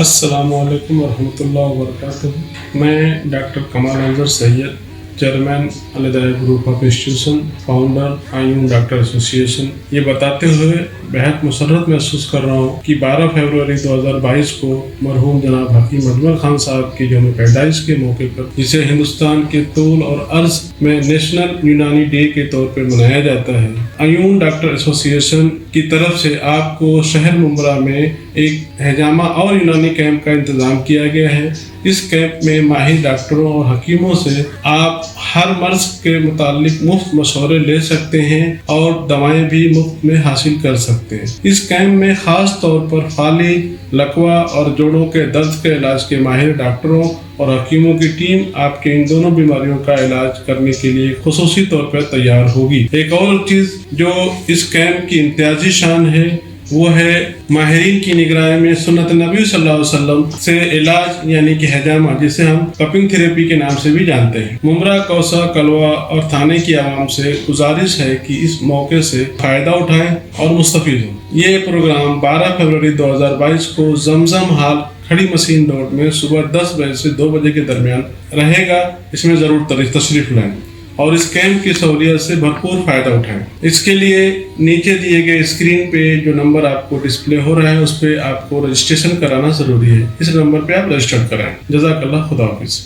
السلام علیکم ورحمۃ اللہ وبرکاتہ۔ میں doctor Kamal Anzar Syed, chairman Alhidaya group of institution, founder ایون ڈاکٹر ایسوسی ایشن، یہ بتاتے ہوئے بہت مسرت محسوس کر رہا ہوں کہ 12 فروری 2022 کو مرحوم جناب حکیم اجمل خان صاحب کی یوم پیدائش کے موقع پر، جسے ہندوستان کے طول اور عرض میں نیشنل یونانی ڈے کے طور پر منایا جاتا ہے، ایون ڈاکٹر ایسوسی ایشن کی طرف سے آپ کو شہر ممبرا میں ایک ہجامہ اور یونانی کیمپ کا انتظام کیا گیا ہے۔ اس کیمپ میں ماہر ڈاکٹروں اور حکیموں سے آپ ہر مرض کے متعلق مفت مشورے لے سکتے ہیں اور دوائیں بھی مفت میں حاصل کر سکتے ہیں۔ اس کیمپ میں خاص طور پر فالج، لکوہ اور جوڑوں کے درد کے علاج کے ماہر ڈاکٹروں اور حکیموں کی ٹیم آپ کے ان دونوں بیماریوں کا علاج کرنے کے لیے خصوصی طور پر تیار ہوگی۔ ایک اور چیز جو اس کیمپ کی امتیازی شان ہے وہ ہے ماہرین کی نگرانی میں سنت نبی صلی اللہ علیہ وسلم سے علاج یعنی کہ ہجامہ، جسے ہم کپنگ تھراپی کے نام سے بھی جانتے ہیں۔ ممبرا، کوسہ، کلوا اور تھانے کی عوام سے گزارش ہے کہ اس موقع سے فائدہ اٹھائیں اور مستفید ہوں۔ یہ پروگرام 12 فروری 2022 کو زمزم ہال، کھڑی مسین روڈ میں صبح 10 بجے سے 2 بجے کے درمیان رہے گا۔ اس میں ضرور تشریف لائیں اور اس کیمپ کی سہولیت سے بھرپور فائدہ اٹھائیں۔ اس کے لیے نیچے دیے گئے اسکرین پہ جو نمبر آپ کو ڈسپلے ہو رہا ہے اس پہ آپ کو رجسٹریشن کرانا ضروری ہے۔ اس نمبر پہ آپ رجسٹر کرائیں۔ جزاک اللہ، خدا حافظ۔